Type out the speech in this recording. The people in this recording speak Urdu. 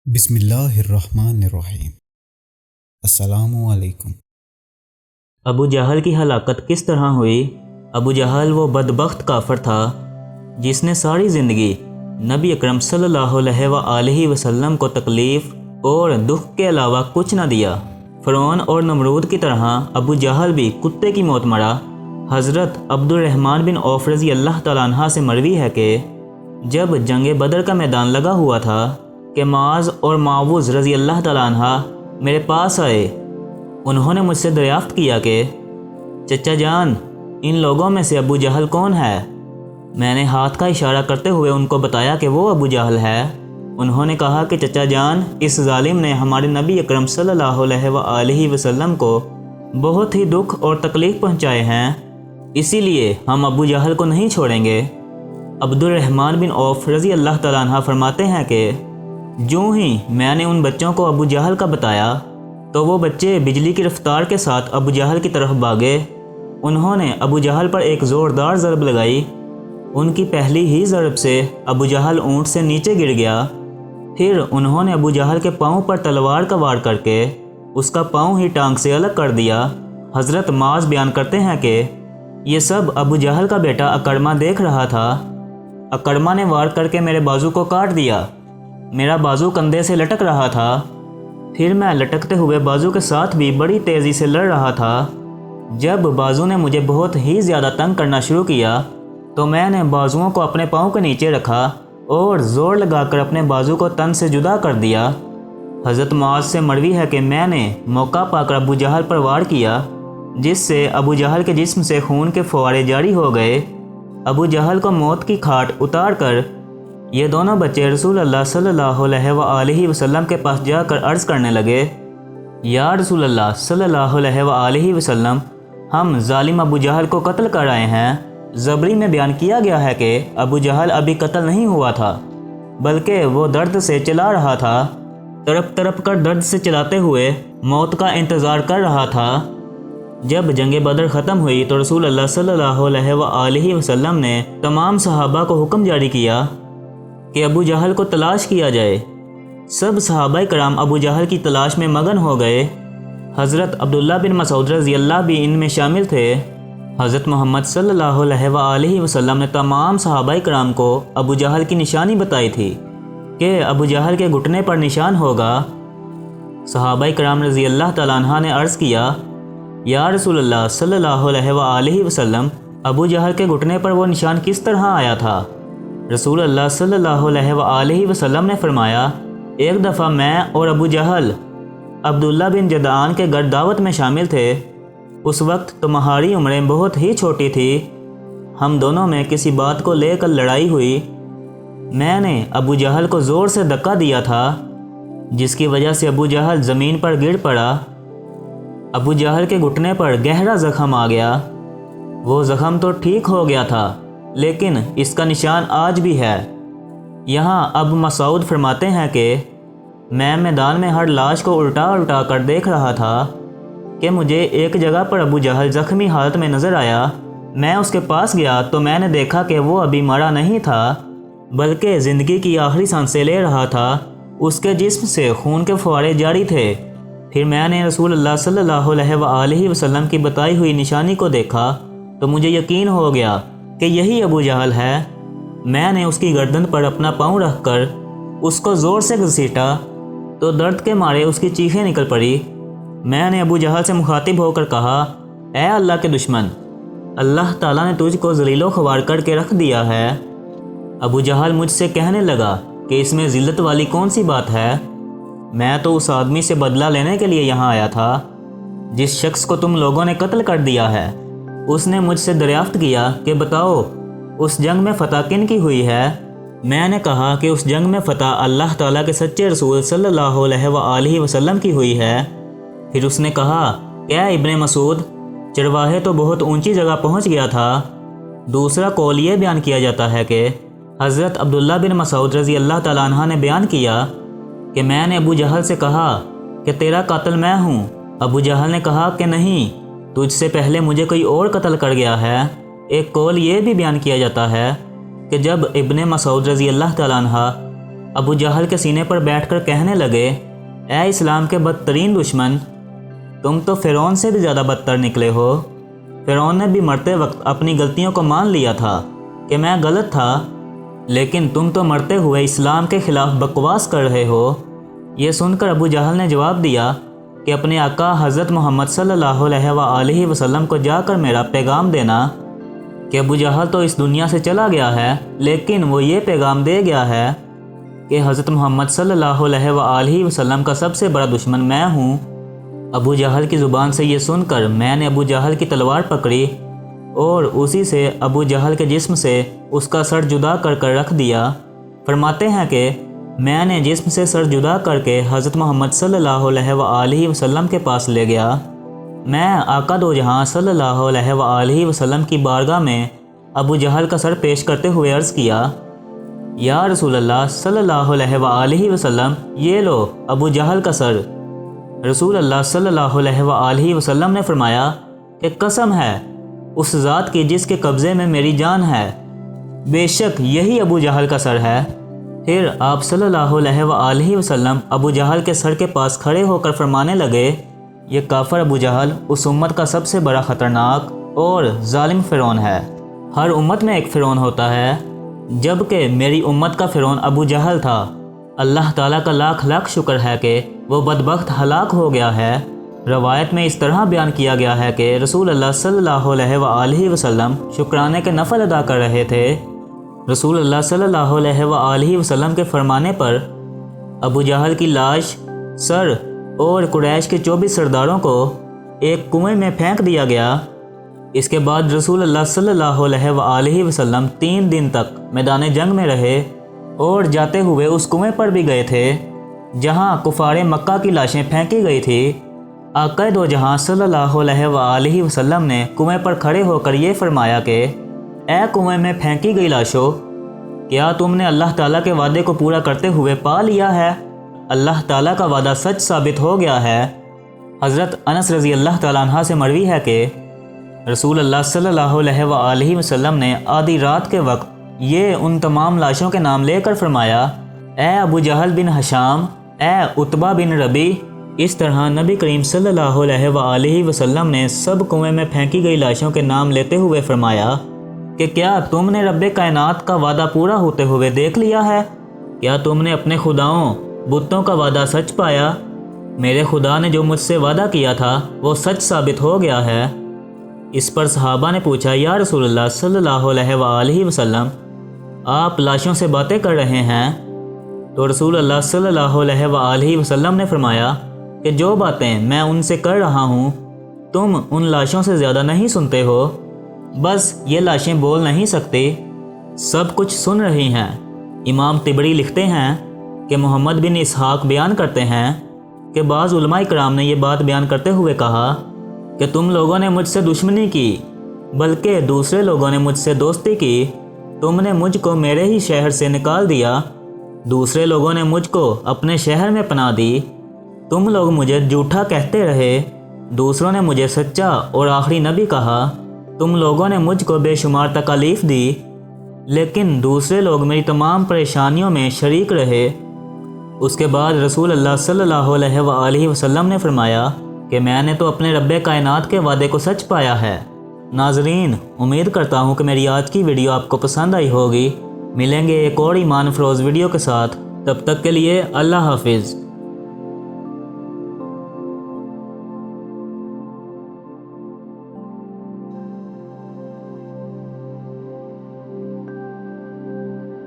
بسم اللہ الرحمن الرحیم۔ السلام علیکم۔ ابو جہل کی ہلاکت کس طرح ہوئی؟ ابو جہل وہ بدبخت کافر تھا جس نے ساری زندگی نبی اکرم صلی اللہ علیہ وآلہ وسلم کو تکلیف اور دکھ کے علاوہ کچھ نہ دیا۔ فرعون اور نمرود کی طرح ابو جہل بھی کتے کی موت مرا۔ حضرت عبد الرحمن بن عوف رضی اللہ تعالیٰ عنہ سے مروی ہے کہ جب جنگ بدر کا میدان لگا ہوا تھا کہ معاذ اور معوذ رضی اللہ تعالیٰ عنہ میرے پاس آئے۔ انہوں نے مجھ سے دریافت کیا کہ چچا جان، ان لوگوں میں سے ابو جہل کون ہے؟ میں نے ہاتھ کا اشارہ کرتے ہوئے ان کو بتایا کہ وہ ابو جہل ہے۔ انہوں نے کہا کہ چچا جان، اس ظالم نے ہمارے نبی اکرم صلی اللہ علیہ وآلہ وسلم کو بہت ہی دکھ اور تکلیف پہنچائے ہیں، اسی لیے ہم ابو جہل کو نہیں چھوڑیں گے۔ عبد الرحمن بن عوف رضی اللہ تعالیٰ عنہ فرماتے ہیں کہ جو ہی میں نے ان بچوں کو ابو جہل کا بتایا تو وہ بچے بجلی کی رفتار کے ساتھ ابو جہل کی طرف بھاگے۔ انہوں نے ابو جہل پر ایک زوردار ضرب لگائی۔ ان کی پہلی ہی ضرب سے ابو جہل اونٹ سے نیچے گر گیا۔ پھر انہوں نے ابو جہل کے پاؤں پر تلوار کا وار کر کے اس کا پاؤں ہی ٹانگ سے الگ کر دیا۔ حضرت معاذ بیان کرتے ہیں کہ یہ سب ابو جہل کا بیٹا اکرمہ دیکھ رہا تھا۔ اکرمہ نے وار کر کے میرے بازو کو کاٹ دیا۔ میرا بازو کندھے سے لٹک رہا تھا، پھر میں لٹکتے ہوئے بازو کے ساتھ بھی بڑی تیزی سے لڑ رہا تھا۔ جب بازو نے مجھے بہت ہی زیادہ تنگ کرنا شروع کیا تو میں نے بازوؤں کو اپنے پاؤں کے نیچے رکھا اور زور لگا کر اپنے بازو کو تن سے جدا کر دیا۔ حضرت معاذ سے مروی ہے کہ میں نے موقع پا کر ابو جہل پر وار کیا، جس سے ابو جہل کے جسم سے خون کے فوارے جاری ہو گئے۔ ابو جہل کو موت کی کھاٹ اتار کر یہ دونوں بچے رسول اللہ صلی اللہ علیہ وآلہ وسلم کے پاس جا کر عرض کرنے لگے، یا رسول اللہ صلی اللہ علیہ وآلہ وسلم، ہم ظالم ابو جہل کو قتل کر آئے ہیں۔ زبری میں بیان کیا گیا ہے کہ ابو جہل ابھی قتل نہیں ہوا تھا، بلکہ وہ درد سے چلا رہا تھا، تڑپ تڑپ کر درد سے چلاتے ہوئے موت کا انتظار کر رہا تھا۔ جب جنگ بدر ختم ہوئی تو رسول اللہ صلی اللہ علیہ وآلہ وسلم نے تمام صحابہ کو حکم جاری کیا کہ ابو جہل کو تلاش کیا جائے۔ سب صحابہ کرام ابو جہل کی تلاش میں مگن ہو گئے۔ حضرت عبداللہ بن مسعود رضی اللہ بھی ان میں شامل تھے۔ حضرت محمد صلی اللہ علیہ وآلہ وسلم نے تمام صحابہ کرام کو ابو جہل کی نشانی بتائی تھی کہ ابو جہل کے گھٹنے پر نشان ہوگا۔ صحابہ کرام رضی اللہ تعالیٰ عنہ نے عرض کیا، یا رسول اللہ صلی اللہ علیہ وآلہ وسلم، ابو جہل کے گھٹنے پر وہ نشان کس طرح آیا تھا؟ رسول اللہ صلی اللہ علیہ وآلہ وسلم نے فرمایا، ایک دفعہ میں اور ابو جہل عبداللہ بن جدعان کے گھر دعوت میں شامل تھے۔ اس وقت تمہاری عمریں بہت ہی چھوٹی تھی۔ ہم دونوں میں کسی بات کو لے کر لڑائی ہوئی۔ میں نے ابو جہل کو زور سے دھکا دیا تھا، جس کی وجہ سے ابو جہل زمین پر گر پڑا۔ ابو جہل کے گھٹنے پر گہرا زخم آ گیا۔ وہ زخم تو ٹھیک ہو گیا تھا، لیکن اس کا نشان آج بھی ہے۔ یہاں ابو مسعود فرماتے ہیں کہ میں میدان میں ہر لاش کو الٹا الٹا کر دیکھ رہا تھا کہ مجھے ایک جگہ پر ابو جہل زخمی حالت میں نظر آیا۔ میں اس کے پاس گیا تو میں نے دیکھا کہ وہ ابھی مرا نہیں تھا، بلکہ زندگی کی آخری سانسیں لے رہا تھا۔ اس کے جسم سے خون کے فوارے جاری تھے۔ پھر میں نے رسول اللہ صلی اللہ علیہ وآلہ وسلم کی بتائی ہوئی نشانی کو دیکھا تو مجھے یقین ہو گیا کہ یہی ابو جہل ہے۔ میں نے اس کی گردن پر اپنا پاؤں رکھ کر اس کو زور سے گھسیٹا تو درد کے مارے اس کی چیخیں نکل پڑی۔ میں نے ابو جہل سے مخاطب ہو کر کہا، اے اللہ کے دشمن، اللہ تعالیٰ نے تجھ کو ذلیل و خوار کر کے رکھ دیا ہے۔ ابو جہل مجھ سے کہنے لگا کہ اس میں ذلت والی کون سی بات ہے؟ میں تو اس آدمی سے بدلہ لینے کے لیے یہاں آیا تھا جس شخص کو تم لوگوں نے قتل کر دیا ہے۔ اس نے مجھ سے دریافت کیا کہ بتاؤ، اس جنگ میں فتح کن کی ہوئی ہے؟ میں نے کہا کہ اس جنگ میں فتح اللہ تعالیٰ کے سچے رسول صلی اللہ علیہ وآلہ وسلم کی ہوئی ہے۔ پھر اس نے کہا کہ اے ابن مسعود، چرواہے تو بہت اونچی جگہ پہنچ گیا تھا۔ دوسرا قول یہ بیان کیا جاتا ہے کہ حضرت عبداللہ بن مسعود رضی اللہ تعالیٰ عنہ نے بیان کیا کہ میں نے ابو جہل سے کہا کہ تیرا قاتل میں ہوں۔ ابو جہل نے کہا کہ نہیں، تجھ سے پہلے مجھے کوئی اور قتل کر گیا ہے۔ ایک قول یہ بھی بیان کیا جاتا ہے کہ جب ابن مسعود رضی اللہ تعالیٰ عنہ ابو جہل کے سینے پر بیٹھ کر کہنے لگے، اے اسلام کے بدترین دشمن، تم تو فرعون سے بھی زیادہ بدتر نکلے ہو۔ فرعون نے بھی مرتے وقت اپنی غلطیوں کو مان لیا تھا کہ میں غلط تھا، لیکن تم تو مرتے ہوئے اسلام کے خلاف بکواس کر رہے ہو۔ یہ سن کر ابو جہل نے جواب دیا کہ اپنے آقا حضرت محمد صلی اللہ علیہ وآلہ وسلم کو جا کر میرا پیغام دینا کہ ابو جہل تو اس دنیا سے چلا گیا ہے، لیکن وہ یہ پیغام دے گیا ہے کہ حضرت محمد صلی اللہ علیہ وآلہ وسلم کا سب سے بڑا دشمن میں ہوں۔ ابو جہل کی زبان سے یہ سن کر میں نے ابو جہل کی تلوار پکڑی اور اسی سے ابو جہل کے جسم سے اس کا سر جدا کر کر رکھ دیا۔ فرماتے ہیں کہ میں نے جسم سے سر جدا کر کے حضرت محمد صلی اللہ علیہ وآلہ وسلم کے پاس لے گیا۔ میں آقا دو جہاں صلی اللہ علیہ وآلہ وسلم کی بارگاہ میں ابو جہل کا سر پیش کرتے ہوئے عرض کیا، یا رسول اللہ صلی اللہ علیہ وآلہ وسلم، یہ لو ابو جہل کا سر۔ رسول اللہ صلی اللہ علیہ وآلہ وسلم نے فرمایا کہ قسم ہے اس ذات کی جس کے قبضے میں میری جان ہے، بے شک یہی ابو جہل کا سر ہے۔ پھر آپ صلی اللہ علیہ وآلہ وسلم ابو جہل کے سر کے پاس کھڑے ہو کر فرمانے لگے، یہ کافر ابو جہل اس امت کا سب سے بڑا خطرناک اور ظالم فرعون ہے۔ ہر امت میں ایک فرعون ہوتا ہے، جبکہ میری امت کا فرعون ابو جہل تھا۔ اللہ تعالیٰ کا لاکھ لاکھ شکر ہے کہ وہ بدبخت ہلاک ہو گیا ہے۔ روایت میں اس طرح بیان کیا گیا ہے کہ رسول اللہ صلی اللہ علیہ وآلہ وسلم شکرانے کے نفل ادا کر رہے تھے۔ رسول اللہ صلی اللہ علیہ وآلہ وسلم کے فرمانے پر ابو جہل کی لاش، سر اور قریش کے 24 سرداروں کو ایک کنویں میں پھینک دیا گیا۔ اس کے بعد رسول اللہ صلی اللہ علیہ وآلہ وسلم 3 دن تک میدان جنگ میں رہے اور جاتے ہوئے اس کنویں پر بھی گئے تھے جہاں کفار مکہ کی لاشیں پھینکی گئی تھی۔ آقا دو جہاں صلی اللہ علیہ وآلہ وسلم نے کنویں پر کھڑے ہو کر یہ فرمایا کہ اے کنویں میں پھینکی گئی لاشوں، کیا تم نے اللہ تعالیٰ کے وعدے کو پورا کرتے ہوئے پا لیا ہے؟ اللہ تعالیٰ کا وعدہ سچ ثابت ہو گیا ہے۔ حضرت انس رضی اللہ تعالیٰ عنہ سے مروی ہے کہ رسول اللہ صلی اللہ علیہ وآلہ وسلم نے آدھی رات کے وقت یہ ان تمام لاشوں کے نام لے کر فرمایا، اے ابو جہل بن ہشام، اے عتبہ بن ربی۔ اس طرح نبی کریم صلی اللہ علیہ وآلہ وسلم نے سب کنویں میں پھینکی گئی لاشوں کے نام لیتے ہوئے فرمایا کہ کیا تم نے رب کائنات کا وعدہ پورا ہوتے ہوئے دیکھ لیا ہے؟ کیا تم نے اپنے خداؤں بتوں کا وعدہ سچ پایا؟ میرے خدا نے جو مجھ سے وعدہ کیا تھا وہ سچ ثابت ہو گیا ہے۔ اس پر صحابہ نے پوچھا، یا رسول اللہ صلی اللہ علیہ وآلہ وسلم، آپ لاشوں سے باتیں کر رہے ہیں؟ تو رسول اللہ صلی اللہ علیہ وآلہ وسلم نے فرمایا کہ جو باتیں میں ان سے کر رہا ہوں تم ان لاشوں سے زیادہ نہیں سنتے ہو، بس یہ لاشیں بول نہیں سکتی، سب کچھ سن رہی ہیں۔ امام طبری لکھتے ہیں کہ محمد بن اسحاق بیان کرتے ہیں کہ بعض علماء کرام نے یہ بات بیان کرتے ہوئے کہا کہ تم لوگوں نے مجھ سے دشمنی کی، بلکہ دوسرے لوگوں نے مجھ سے دوستی کی۔ تم نے مجھ کو میرے ہی شہر سے نکال دیا، دوسرے لوگوں نے مجھ کو اپنے شہر میں پناہ دی۔ تم لوگ مجھے جھوٹا کہتے رہے، دوسروں نے مجھے سچا اور آخری نبی کہا۔ تم لوگوں نے مجھ کو بے شمار تکالیف دی، لیکن دوسرے لوگ میری تمام پریشانیوں میں شریک رہے۔ اس کے بعد رسول اللہ صلی اللہ علیہ وآلہ وسلم نے فرمایا کہ میں نے تو اپنے رب کائنات کے وعدے کو سچ پایا ہے۔ ناظرین، امید کرتا ہوں کہ میری آج کی ویڈیو آپ کو پسند آئی ہوگی۔ ملیں گے ایک اور ایمان افروز ویڈیو کے ساتھ، تب تک کے لیے اللہ حافظ۔